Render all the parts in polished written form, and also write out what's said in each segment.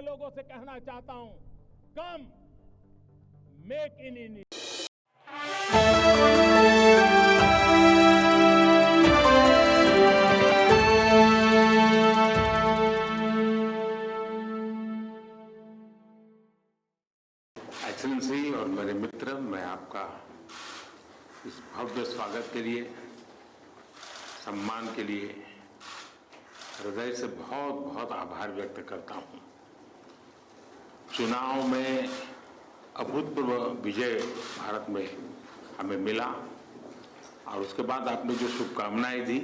लोगों से कहना चाहता हूं, कम मेक इन इंडिया। एक्सेलेंसी और मेरे मित्र, मैं आपका इस भव्य स्वागत के लिए, सम्मान के लिए हृदय से बहुत बहुत आभार व्यक्त करता हूं। चुनाव में अभूतपूर्व विजय भारत में हमें मिला और उसके बाद आपने जो शुभकामनाएं दी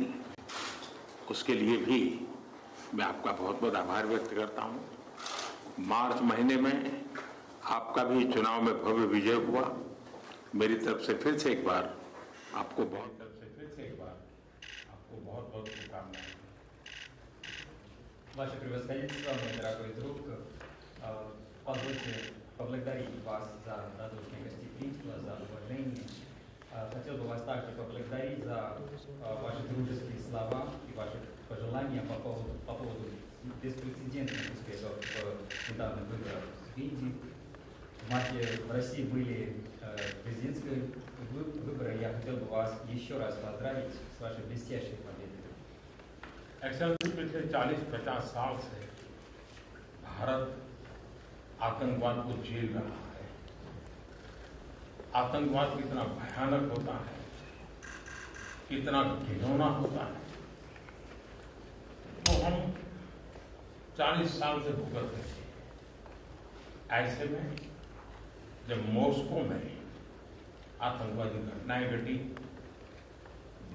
उसके लिए भी मैं आपका बहुत बहुत आभार व्यक्त करता हूं। मार्च महीने में आपका भी चुनाव में भव्य विजय हुआ। मेरी तरफ से फिर से एक बार आपको बहुत बहुत शुभकामनाएं। Ваше превосходительство, мой дорогой друг, позвольте поблагодарить вас за радушное гостеприимство, за уважение. Хотел бы вас также поблагодарить за ваши дружеские слова и ваши пожелания по поводу беспрецедентных успехов в недавних выборах в Индии. В марте в России были президентские выборы. Я хотел бы вас еще раз поздравить с вашей блестящей победой. एक्सेलेंसी, पिछले 40-50 साल से भारत आतंकवाद को झेल रहा है। आतंकवाद कितना भयानक होता है, कितना घिनौना होता है, तो हम 40 साल से भुगत रहे हैं। ऐसे में जब मॉस्को में आतंकवादी घटनाएं घटी,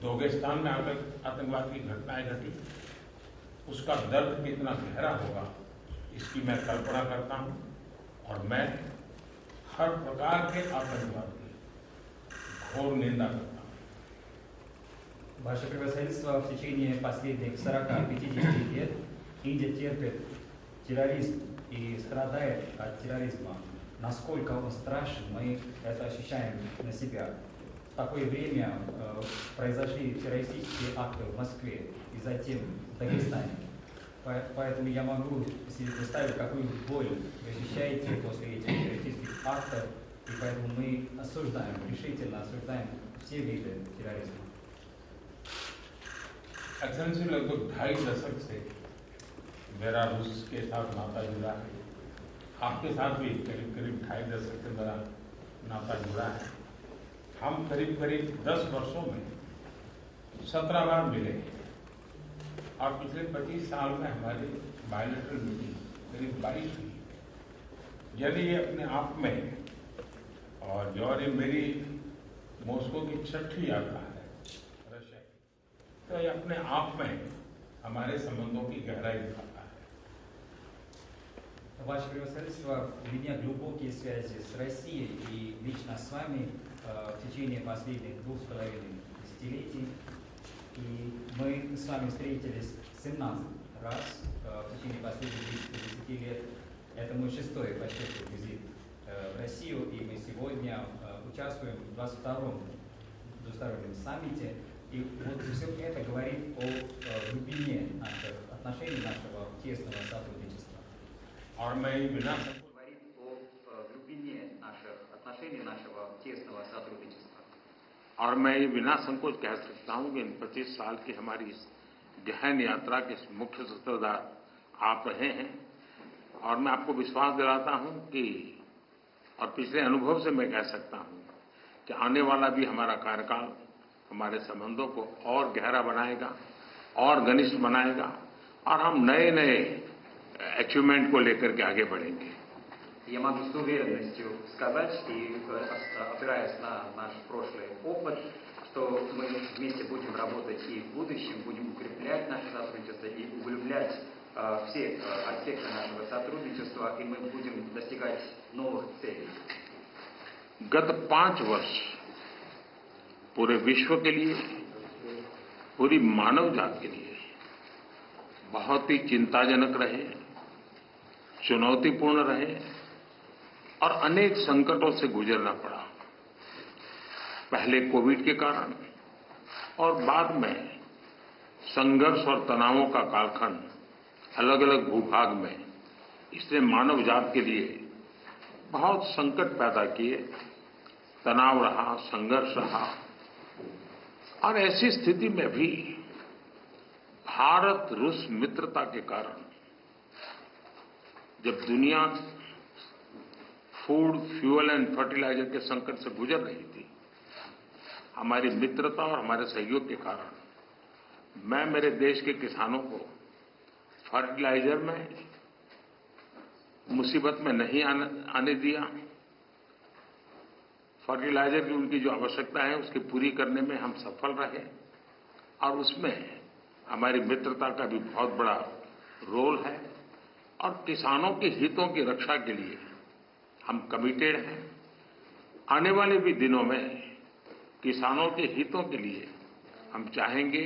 दागिस्तान में आतंकवाद की घटनाएं घटी, उसका दर्द कितना गहरा होगा इसकी मैं कल्पना करता हूं और मैं हर प्रकार के आतंकवाद की घोर निंदा करता हूं। Ваше превосходительство, в течение последних 40-50 лет Индия терпит терроризм и страдает от терроризма. Насколько он страшен, мы это ощущаем на себя. В такое время произошли террористические акты в Москве и затем в Дагестане. Поэтому я могу себе представить, какую боль вы ощущаете после этих террористических актов, и поэтому мы осуждаем, решительно осуждаем все виды терроризма. एक्सेलेंसी, लगभग 2.5 दशक से मेरा रूस के साथ नाता जुड़ा है। आपके साथ भी करीब 2.5 दशक से मेरा नाता जुड़ा है। हम करीब 10 वर्षों में 17 बार मिले और पिछले 25 साल में हमारी बायलैटरल मीटिंग करीब 22 हुई। यदि ये अपने आप में और ये मेरी मॉस्को की 6ठी यात्रा है रशिया की, तो ये अपने आप में हमारे संबंधों की गहराई दिखाता है। Ваше превосходительство, у меня глубокие связи с Россией и лично с вами в течение последних 2,5 десятилетий. И мы с вами встретились 17 раз в течение последних 10 лет. Это мой 6-й по счету визит в Россию, и мы сегодня участвуем в 22-м двустороннем саммите. И вот все это говорит о глубине наших отношений, нашего тесного сотрудничества. और मैं बिना говорит о глубине наших отношений, нашего тесного сотрудничества. और मैं ये बिना संकोच कह सकता हूं कि इन 25 साल की हमारी इस गहन यात्रा के मुख्य सूत्रधार आप रहे हैं और मैं आपको विश्वास दिलाता हूं कि और पिछले अनुभव से मैं कह सकता हूं कि आने वाला भी हमारा कार्यकाल हमारे संबंधों को और गहरा बनाएगा और घनिष्ठ बनाएगा और हम नए अचीवमेंट को लेकर के आगे बढ़ेंगे। Я могу с уверенностью сказать, и опираясь на наш прошлый опыт, что мы вместе будем работать и в будущем, будем укреплять наше сотрудничество и углублять все аспекты нашего сотрудничества, и мы будем достигать новых целей. गत 5 वर्ष पूरे विश्व के लिए, पूरी मानव जाति के लिए बहुत ही चिंताजनक रहे, चुनौतीपूर्ण रहे और अनेक संकटों से गुजरना पड़ा। पहले कोविड के कारण और बाद में संघर्ष और तनावों का कालखंड अलग अलग भूभाग में इसने मानव जात के लिए बहुत संकट पैदा किए, तनाव रहा, संघर्ष रहा। और ऐसी स्थिति में भी भारत रूस मित्रता के कारण जब दुनिया फूड, फ्यूल एंड फर्टिलाइजर के संकट से गुजर रही थी, हमारी मित्रता और हमारे सहयोग के कारण मैं मेरे देश के किसानों को फर्टिलाइजर में मुसीबत में नहीं आने दिया। फर्टिलाइजर की उनकी जो आवश्यकता है उसकी पूरी करने में हम सफल रहे और उसमें हमारी मित्रता का भी बहुत बड़ा रोल है। और किसानों के हितों की रक्षा के लिए हम कमिटेड हैं। आने वाले भी दिनों में किसानों के हितों के लिए हम चाहेंगे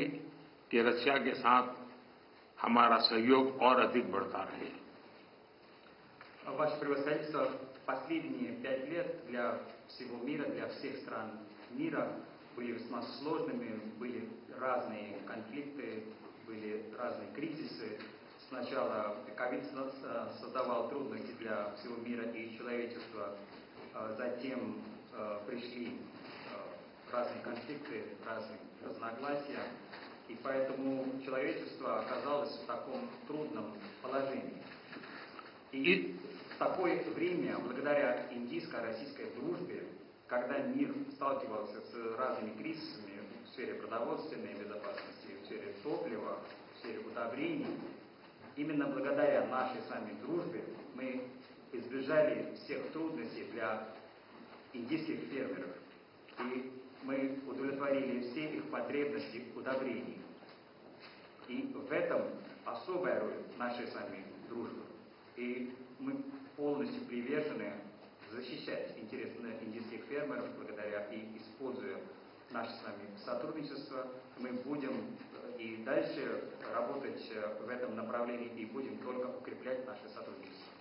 कि रशिया के साथ हमारा सहयोग और अधिक बढ़ता रहे। Ваше превосходительство, последние 5 лет для всего мира, для всех стран мира были весьма сложными, были разные конфликты, были разные кризисы. Сначала ковид создавал трудности для всего мира и человечества, затем пришли разные конфликты, разные разногласия, и поэтому человечество оказалось в таком трудном положении. И в такое время, благодаря индийско-российской дружбе, когда мир сталкивался с разными кризисами в сфере продовольственной безопасности, в сфере топлива, в сфере удобрений, именно благодаря нашей с вами дружбе мы избежали всех трудностей для индийских фермеров. И мы удовлетворили все их потребности удобрений. И в этом особая роль нашей с вами дружбы. И мы полностью привержены защищать интересы индийских фермеров, благодаря и используя наше с вами сотрудничество. Мы будем и дальше работать в этом направлении и будем только укреплять наше сотрудничество.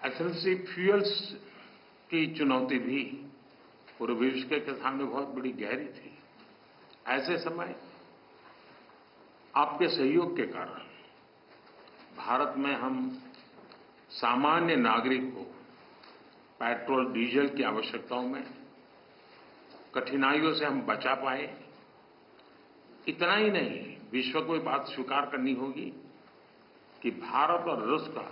एक्सेलेंसी, फ्यूल्स की चुनौती भी पूरे विश्व के सामने बहुत बड़ी गहरी थी। ऐसे समय आपके सहयोग के कारण भारत में हम सामान्य नागरिक को पेट्रोल, डीजल की आवश्यकताओं में कठिनाइयों से हम बचा पाए। इतना ही नहीं, विश्व को ये बात स्वीकार करनी होगी कि भारत और रूस का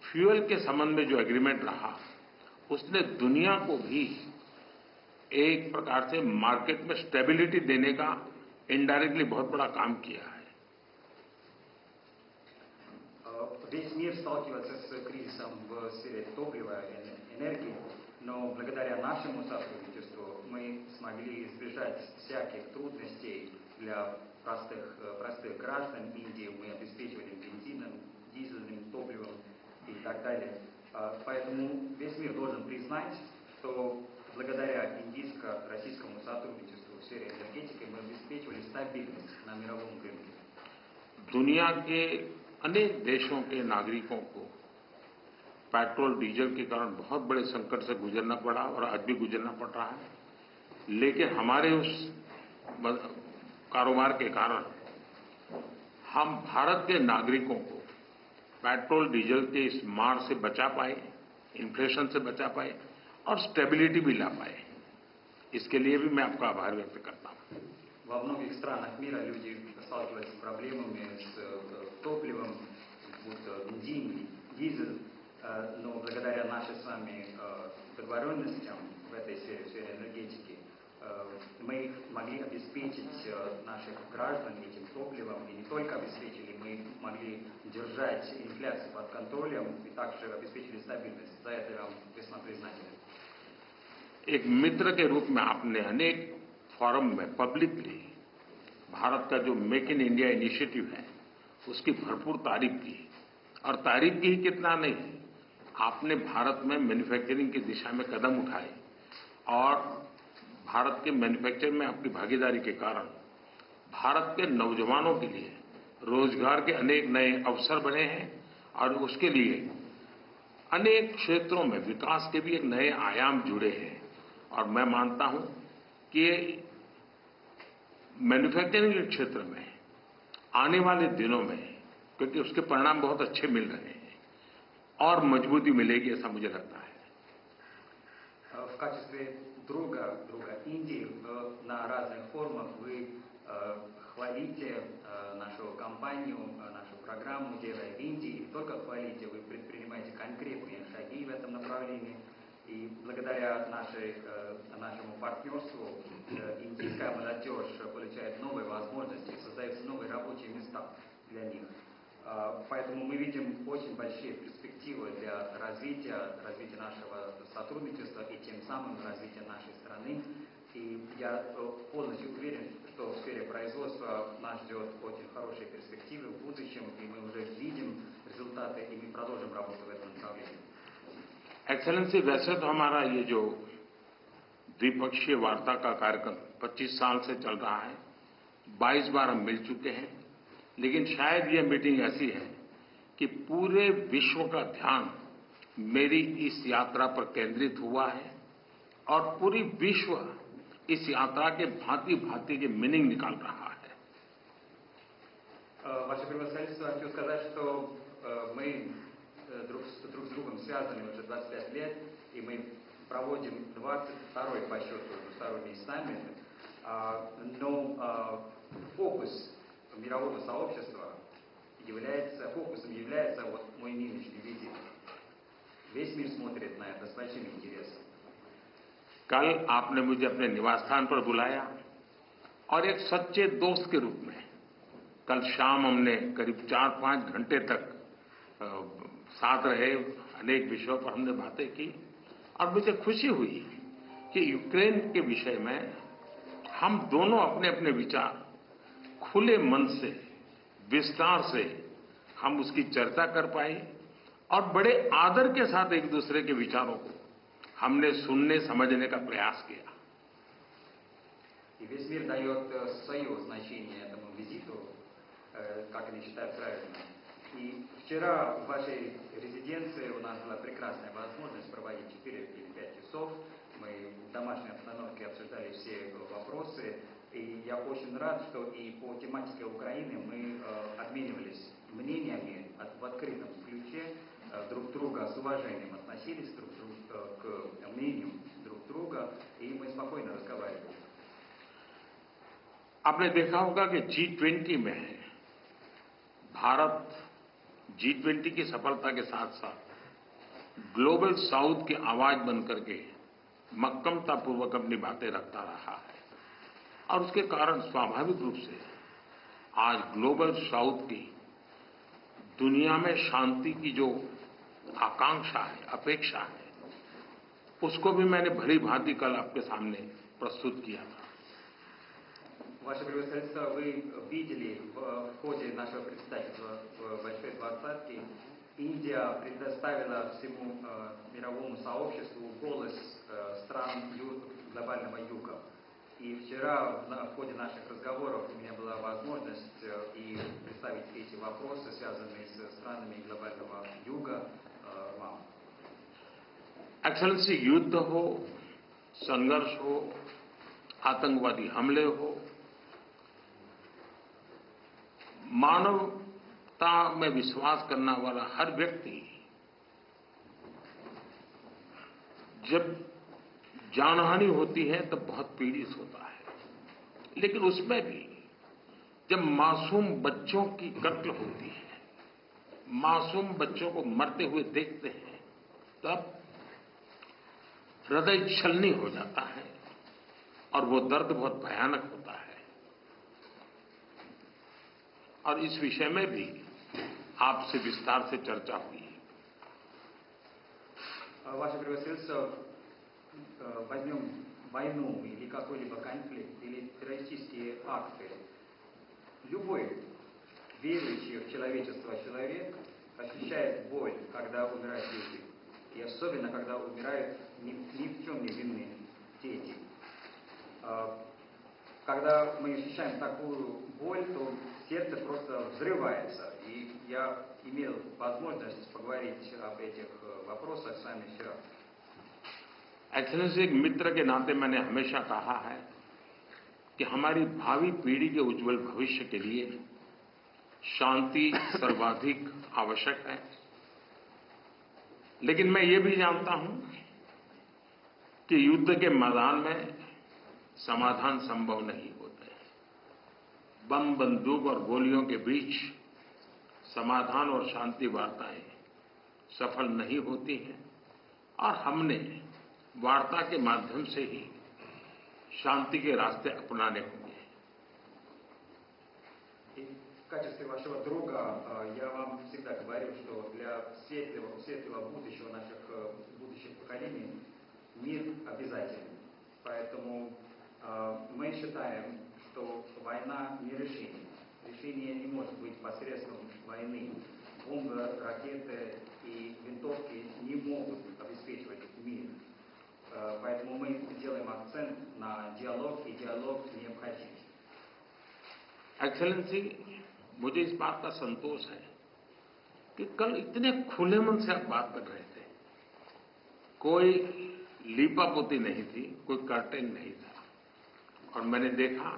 फ्यूल के संबंध में जो एग्रीमेंट रहा, उसने दुनिया को भी एक प्रकार से मार्केट में स्टेबिलिटी देने का इनडायरेक्टली बहुत बड़ा काम किया है। Весь мир сталкивается с кризисом в сфере топлива и энергии, но благодаря нашему сотрудничеству мы смогли избежать всяких трудностей для простых граждан Индии. Мы обеспечивали бензином, дизельным топливом и так далее. Поэтому весь мир должен признать, что благодаря индийско-российскому сотрудничеству в сфере энергетики мы обеспечивали стабильность на мировом рынке. दुनिया के अनेक देशों के नागरिकों को पेट्रोल, डीजल के कारण बहुत बड़े संकट से गुजरना पड़ा और आज भी गुजरना पड़ रहा है। लेकिन हमारे उस कारोबार के कारण हम भारत के नागरिकों को पेट्रोल, डीजल के इस मार से बचा पाए, इन्फ्लेशन से बचा पाए और स्टेबिलिटी भी ला पाए। इसके लिए भी मैं आपका आभार व्यक्त करता हूं। Во многих странах мира люди сталкиваются с проблемами с топливом, будто бензин, дизель, но благодаря нашей с вами договоренностям в этой сфере, в сфере энергетики, мы могли обеспечить наших граждан этим топливом, и не только обеспечили, мы могли держать инфляцию под контролем и также обеспечили стабильность. За это я вам весьма признателен. एक मित्र के रूप में आपने अनेक फोरम में पब्लिकली भारत का जो मेक इन इंडिया इनिशिएटिव है उसकी भरपूर तारीफ की। और तारीफ की ही कितना नहीं, आपने भारत में मैन्युफैक्चरिंग की दिशा में कदम उठाए और भारत के मैन्युफैक्चरिंग में आपकी भागीदारी के कारण भारत के नौजवानों के लिए रोजगार के अनेक नए अवसर बने हैं और उसके लिए अनेक क्षेत्रों में विकास के भी एक नए आयाम जुड़े हैं। और मैं मानता हूं कि मैन्युफैक्चरिंग के क्षेत्र में आने वाले दिनों में, क्योंकि उसके परिणाम बहुत अच्छे मिल रहे हैं, और मजबूती मिलेगी, ऐसा मुझे लगता है। В качестве друга Индии на разных форумах вы хвалите нашу компанию, нашу программу «Делай в Индии». Не только хвалите, вы предпринимаете конкретные шаги в этом направлении. И благодаря нашему партнерству индийская молодежь получает новые возможности, создаются новые рабочие места для них. Поэтому мы видим очень большие перспективы для развития нашего сотрудничества и тем самым развития нашей страны. И я полностью уверен, что в сфере производства нас ждет очень хорошие перспективы в будущем, и мы уже видим результаты, и мы продолжим работу в этом направлении. एक्सेलेंसी, वैसे तो हमारा ये जो द्विपक्षीय वार्ता का कार्यक्रम 25 साल से चल रहा है, 22 बार हम मिल चुके हैं, लेकिन शायद ये मीटिंग ऐसी है कि पूरे विश्व का ध्यान मेरी इस यात्रा पर केंद्रित हुआ है और पूरी विश्व इस यात्रा के भांति-भांति के मीनिंग निकाल रहा है। Ваше превосходительство, хочу сказать, что мы друг с другом связаны уже 25 лет, и мы проводим 22-й по счету двусторонний саммит, но фокус мирового сообщества фокусом является вот мой нынешний визит. Весь мир смотрит на это с большим интересом. कल आपने मुझे अपने निवास स्थान पर बुलाया और एक सच्चे दोस्त के रूप में कल शाम हमने करीब 4-5 घंटे तक साथ रहे, अनेक विषयों पर हमने बातें की और मुझे खुशी हुई कि यूक्रेन के विषय में हम दोनों अपने अपने विचार खुले मन से, विस्तार से हम उसकी चर्चा कर पाए और बड़े आदर के साथ एक दूसरे के विचारों को हमने सुनने समझने का प्रयास किया। И весь мир дает свое значение этому визиту, как они считают правильным. И вчера в вашей резиденции у нас была прекрасная возможность проводить 4 или 5 часов. Мы в домашней обстановке обсуждали все вопросы. И я очень рад, что и по тематике Украины мы обменивались мнениями в открытом ключе, друг друга с уважением относились к мнению друг друга, и мы спокойно разговаривали. आपने देखा होगा कि G20 में भारत G20 की सफलता के साथ साथ ग्लोबल साउथ की आवाज बनकर के मक्कमतापूर्वक अपनी बातें रखता रहा है और उसके कारण स्वाभाविक रूप से आज ग्लोबल साउथ की दुनिया में शांति की जो आकांक्षा है, अपेक्षा है, उसको भी मैंने भली भांति कल आपके सामने प्रस्तुत किया था। Ваше превосходительство, вы видели в ходе нашего председательства в Большой Двадцатке, Индия предоставила всему мировому сообществу голос стран глобального юга. И вчера в ходе наших разговоров у меня была возможность и представить эти вопросы, связанные с странами глобального юга, вам. एक्सेलेंसी, युद्ध हो, संघर्ष हो, आतंकवादी हमले हो, मानवता में विश्वास करने वाला हर व्यक्ति जब जानहानि होती है तब बहुत पीड़ित होता है, लेकिन उसमें भी जब मासूम बच्चों की कत्ल होती है, मासूम बच्चों को मरते हुए देखते हैं, तब हृदय छलनी हो जाता है और वो दर्द बहुत भयानक होता है। और इस विषय में भी आपसे विस्तार से चर्चा हुई है। Ваше превосходительство, возьмем войну или какой-либо конфликт, или террористические акты. Любой верующий в человечество человек ощущает боль, когда умирают люди. И особенно, когда умирают ни в чем не винные дети. Когда мы ощущаем такую боль, то сердце просто взрывается. И я имел возможность поговорить об этих вопросах с вами вчера. एक्सेलेंसी, एक मित्र के नाते मैंने हमेशा कहा है कि हमारी भावी पीढ़ी के उज्जवल भविष्य के लिए शांति सर्वाधिक आवश्यक है लेकिन मैं ये भी जानता हूं कि युद्ध के मैदान में समाधान संभव नहीं होते। बम, बंदूक और गोलियों के बीच समाधान और शांति वार्ताएं सफल नहीं होती हैं और हमने वार्ता के माध्यम से ही शांति के रास्ते अपनाने होंगे। В качестве вашего друга я вам всегда говорю, что для светлого будущего наших будущих поколений мир обязателен. Поэтому мы считаем, что война не решение. Решение не может быть посредством войны. Бомбы, ракеты и винтовки не могут обеспечивать мир. Поэтому мы делаем акцент на диалог, и диалог необходим. एक्सेलेंसी, मुझे इस बात का संतोष है कि कल इतने खुले मन से आप बात कर रहे थे। कोई लीपापोती नहीं थी, कोई कर्टेन नहीं था और मैंने देखा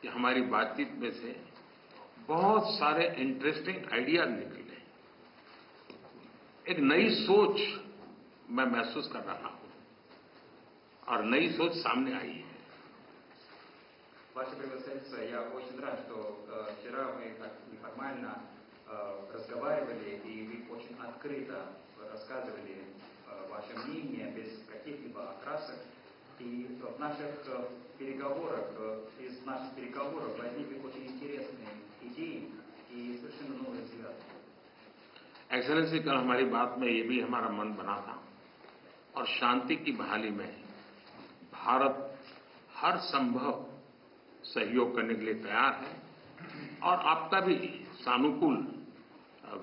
कि हमारी बातचीत में से बहुत सारे इंटरेस्टिंग आइडियाज निकले। एक नई सोच मैं महसूस कर रहा हूं और नई सोच सामने आई है। Ваше превосходительство, я очень рад, что вчера мы так неформально разговаривали, и вы очень открыто рассказывали ваше мнение, без каких-либо окрасок. И в наших переговорах, из наших переговоров возникли очень интересные идеи и совершенно новые взгляды. एक्सेलेंसी, कल हमारी बात में ये भी हमारा मन बना था और शांति की बहाली में भारत हर संभव सहयोग करने के लिए तैयार है और आपका भी सानुकूल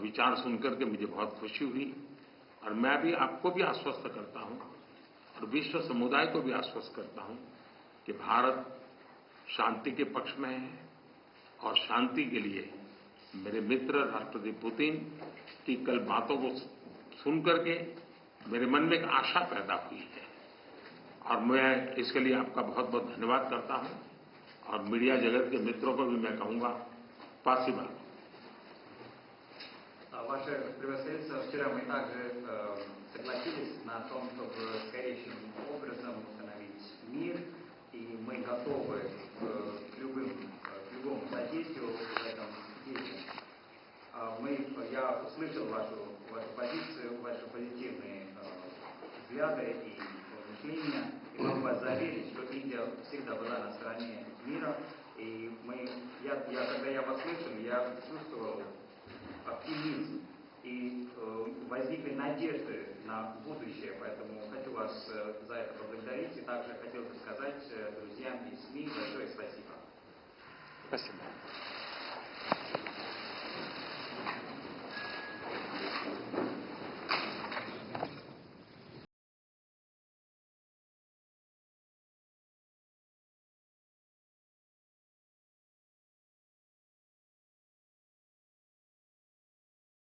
विचार सुनकर के मुझे बहुत खुशी हुई और मैं भी आपको भी आश्वस्त करता हूं और विश्व समुदाय को भी आश्वस्त करता हूं कि भारत शांति के पक्ष में है और शांति के लिए मेरे मित्र राष्ट्रपति पुतिन की कल बातों को सुनकर के मेरे मन में एक आशा पैदा हुई है और मैं इसके लिए आपका बहुत बहुत धन्यवाद करता हूं और मीडिया जगत के मित्रों को भी मैं कहूंगा, спасибо. Ваше превосходительство, вчера мы также согласились на том, чтобы скорейшим образом установить мир, и мы готовы к любому содействию в этом деле. Я услышал вашу позицию, ваши позитивные взгляды и мышления, и могу вас заверить, что Индия всегда была на стороне мира, и когда я вас слышал, я чувствовал оптимизм, и возникли надежды на будущее, поэтому хочу вас за это поблагодарить, и также хотел бы сказать друзьям и СМИ большое спасибо. Спасибо.